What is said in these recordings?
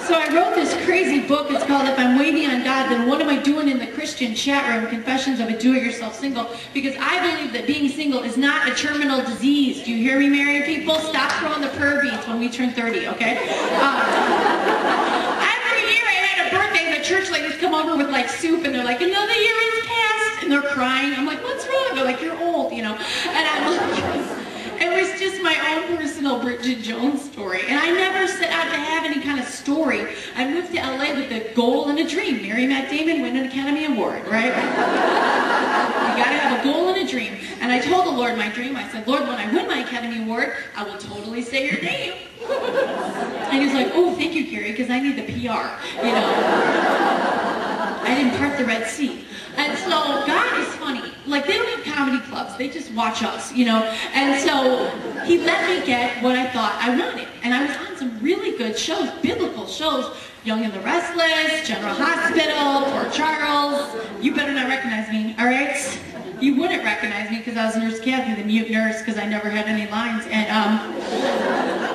So I wrote this crazy book. It's called If I'm Waiting on God, Then What Am I Doing in the Christian Chat Room? Confessions of a Do-It-Yourself Single. Because I believe that being single is not a terminal disease. Do you hear me, married people? Stop throwing the purr beats when we turn 30, okay? Every year I had a birthday, the church ladies come over with like soup and they're like, another year is past, and they're crying. I'm like, what's wrong? They're like, you're old, you know? And I'm like, it was just my own personal Bridget Jones story. And I never set out to have any kind of story. I moved to LA with a goal and a dream. Marry Matt Damon, win an Academy Award, right? You gotta have a goal and a dream. And I told the Lord my dream. I said, Lord, when I win my Academy Award, I will totally say your name. And he's like, oh, thank you, Kerri, because I need the PR, you know. I didn't part the Red Sea. And so God is funny. Like, they don't have comedy clubs. They just watch us, you know. And so he let me get what I thought I wanted. And I was on some really good shows, biblical shows. Young and the Restless, General Hospital, Port Charles. You better not recognize me, all right? You wouldn't recognize me because I was Nurse Kathy, the mute nurse, because I never had any lines. And,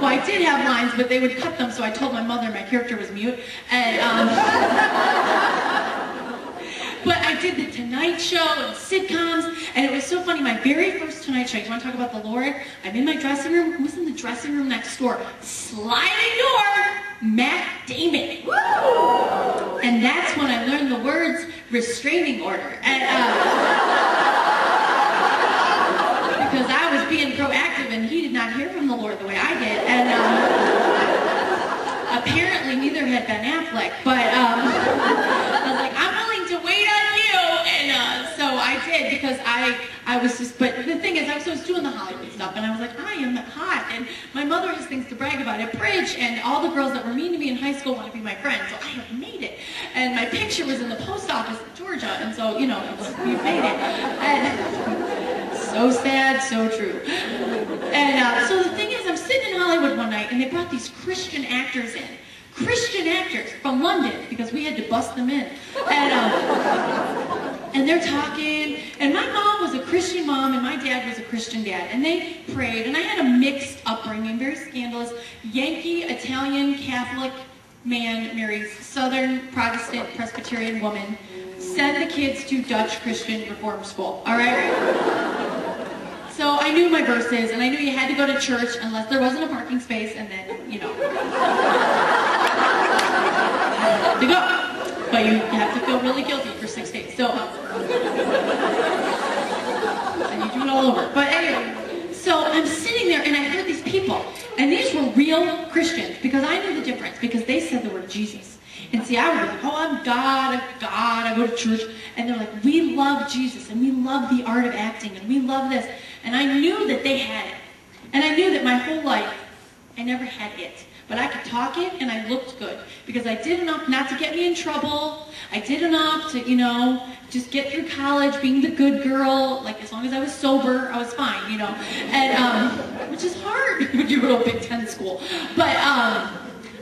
well, I did have lines, but they would cut them, so I told my mother my character was mute. And, but I did the Tonight Show and sitcoms, and it was so funny. My very first Tonight Show, you want to talk about the Lord? I'm in my dressing room. Who's in the dressing room next door? Sliding door, Matt Damon. Woo! And that's when I learned the words restraining order. And, because I was being proactive, and he did not hear from the Lord the way I did. And apparently neither had Ben Affleck, but I was like, I'm willing to wait on you, and so I did, because I was just, but the thing is, I was doing the Hollywood stuff, and I was like, I am hot, and my mother has things to brag about at Bridge, and all the girls that were mean to me in high school want to be my friends, so I have made it, and my picture was in the post office in Georgia, and so, you know, we've made it, and so sad, so true. And so the thing is, I'm sitting in Hollywood one night, and they brought these Christian actors in. Christian actors from London, because we had to bust them in. And they're talking, and my mom was a Christian mom, and my dad was a Christian dad, and they prayed, and I had a mixed upbringing, very scandalous. Yankee, Italian, Catholic man marries Southern Protestant Presbyterian woman. Send the kids to Dutch Christian Reform School, all right? So I knew my verses, and I knew you had to go to church unless there wasn't a parking space, and then, you know, to go. But you have to feel really guilty for 6 days. So, and you do it all over. But anyway, so I'm sitting there, and I heard these people, and these were real Christians, because I knew the difference, because they said the word Jesus. And see, I was like, oh, I'm God, I go to church. And they're like, we love Jesus, and we love the art of acting, and we love this. And I knew that they had it. And I knew that my whole life, I never had it. But I could talk it, and I looked good. Because I did enough not to get me in trouble. I did enough to, you know, just get through college, being the good girl. Like, as long as I was sober, I was fine, you know. And, which is hard when you go to a Big Ten school. But,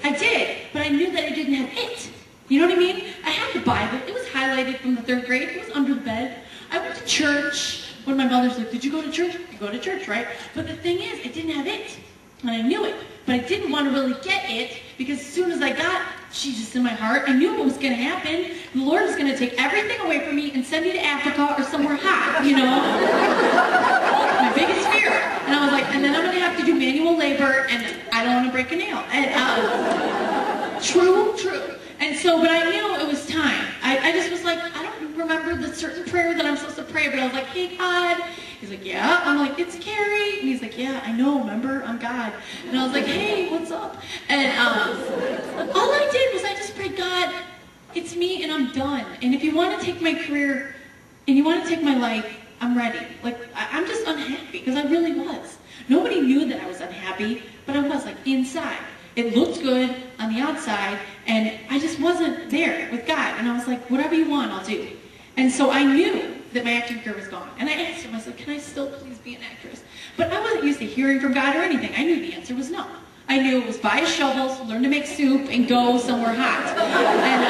I did, but I knew that I didn't have it. You know what I mean? I had the Bible. It was highlighted from the 3rd grade. It was under the bed. I went to church. When my mother's like, did you go to church? You go to church, right? But the thing is, I didn't have it. And I knew it. But I didn't want to really get it, because as soon as I got Jesus in my heart, I knew what was going to happen. The Lord was going to take everything away from me and send me to Africa or somewhere hot, you know? My biggest fear. And I was like, and then I'm going to have to do manual labor, and I don't want to break a nail. And, true. And so, but I knew it was time. I just was like, I don't remember the certain prayer that I'm supposed to pray, but I was like, hey, God. He's like, yeah. I'm like, it's Kerri. And he's like, yeah, I know, remember? I'm God. And I was like, hey, what's up? And all I did was I just prayed, God, it's me and I'm done. And if you want to take my career and you want to take my life, I'm ready. Like, I'm just unhappy, because I really was. Nobody knew that I was unhappy, but I was, like, inside. It looked good on the outside, and I just wasn't there with God. And I was like, whatever you want, I'll do. And so I knew that my acting career was gone. And I asked him, I said, can I still please be an actress? But I wasn't used to hearing from God or anything. I knew the answer was no. I knew it was buy shovels, learn to make soup, and go somewhere hot. And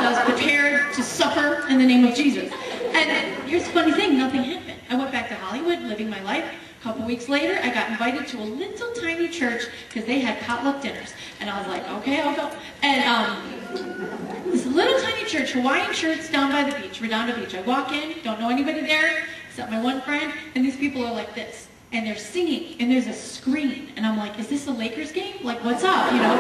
I was prepared to suffer in the name of Jesus. And here's the funny thing, nothing happened. I went back to Hollywood, living my life. couple weeks later, I got invited to a little tiny church because they had potluck dinners. And I was like, okay, I'll go. And this little tiny church, Hawaiian church down by the beach, Redondo Beach. I walk in, don't know anybody there except my one friend, and these people are like this. And they're singing, and there's a screen. And I'm like, is this a Lakers game? Like, what's up, you know?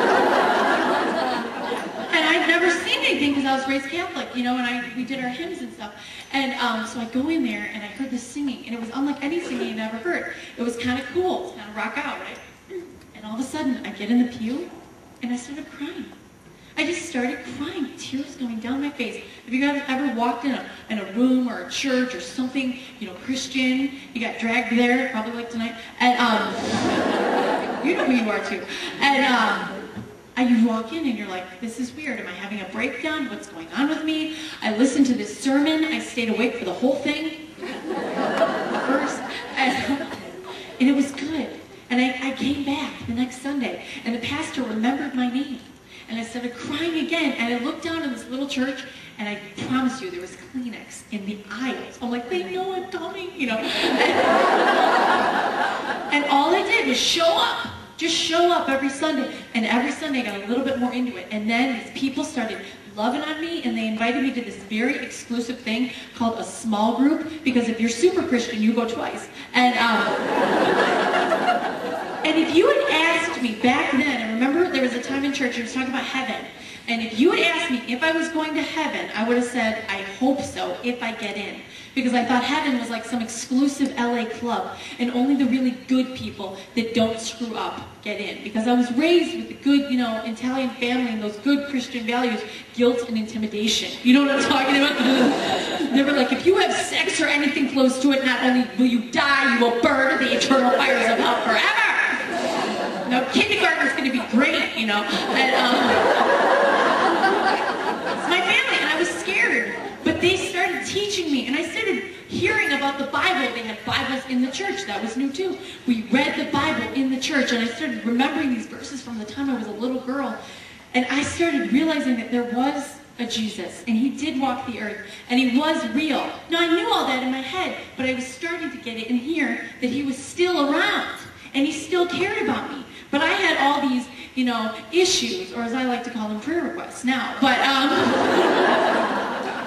And I'd never seen anything because I was raised Catholic, you know, and we did our hymns and stuff. And so I go in there, and I heard this singing, and it was unlike any singing I'd ever heard. It was kind of cool. It was kind of rock out, right? And all of a sudden, I get in the pew, and I started crying. I just started crying, tears going down my face. Have you guys ever walked in a room or a church or something, you know, Christian, you got dragged there, probably like tonight, and you know who you are too. And you walk in and you're like, this is weird. Am I having a breakdown? What's going on with me? I listened to this sermon. I stayed awake for the whole thing. First, and it was good. And I came back the next Sunday, and the pastor remembered my name. And I started crying again, and I looked down in this little church, and I promise you there was Kleenex in the aisles. I'm like, they know I'm coming, you know. And all I did was show up. Just show up every Sunday. And every Sunday I got a little bit more into it. And then these people started loving on me, and they invited me to this very exclusive thing called a small group, because if you're super Christian, you go twice. And if you had asked me back then, and remember there was a time in church I was talking about heaven, and if you had asked me if I was going to heaven, I would have said, I hope so, if I get in. Because I thought heaven was like some exclusive LA club, and only the really good people that don't screw up get in. Because I was raised with the good, you know, Italian family and those good Christian values, guilt and intimidation. You know what I'm talking about? They were like, if you have sex or anything close to it, not only will you die, you will burn in the eternal fires of hell forever. Now, kindergarten is going to be great, you know. And, it's my family, and I was scared. But they started teaching me, and I started hearing about the Bible. They had Bibles in the church. That was new, too. We read the Bible in the church, and I started remembering these verses from the time I was a little girl. And I started realizing that there was a Jesus, and he did walk the earth, and he was real. Now, I knew all that in my head, but I was starting to get it in here that he was still around, and he still cared about me. But I had all these, you know, issues, or as I like to call them, prayer requests now. But,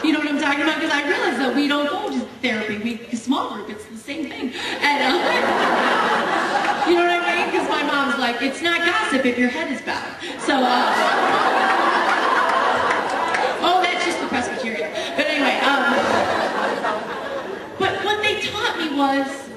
you know what I'm talking about? Because I realized that we don't go to therapy. Small group, it's the same thing. And, you know what I mean? Because my mom's like, it's not gossip if your head is bowed. So, oh, that's just the Presbyterian. But anyway, but what they taught me was,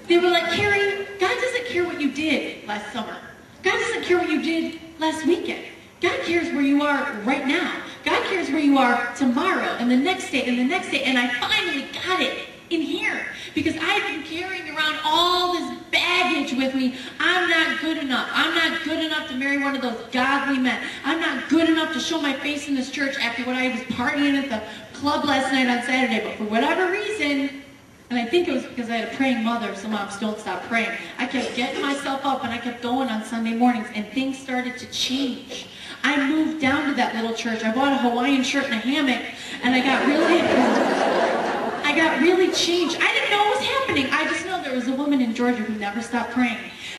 they were like, Kerri, God doesn't care what you did last summer. God doesn't care what you did last weekend. God cares where you are right now. God cares where you are tomorrow and the next day and the next day. And I finally got it in here because I've been carrying around all this baggage with me. I'm not good enough. I'm not good enough to marry one of those godly men. I'm not good enough to show my face in this church after what I was partying at the club last night on Saturday. But for whatever reason, and I think it was because I had a praying mother, so moms don't stop praying, I kept getting myself up and I kept going on Sunday mornings, and things started to change. I moved down to that little church. I bought a Hawaiian shirt and a hammock, and I got really changed. I didn't know what was happening. I just know there was a woman in Georgia who never stopped praying.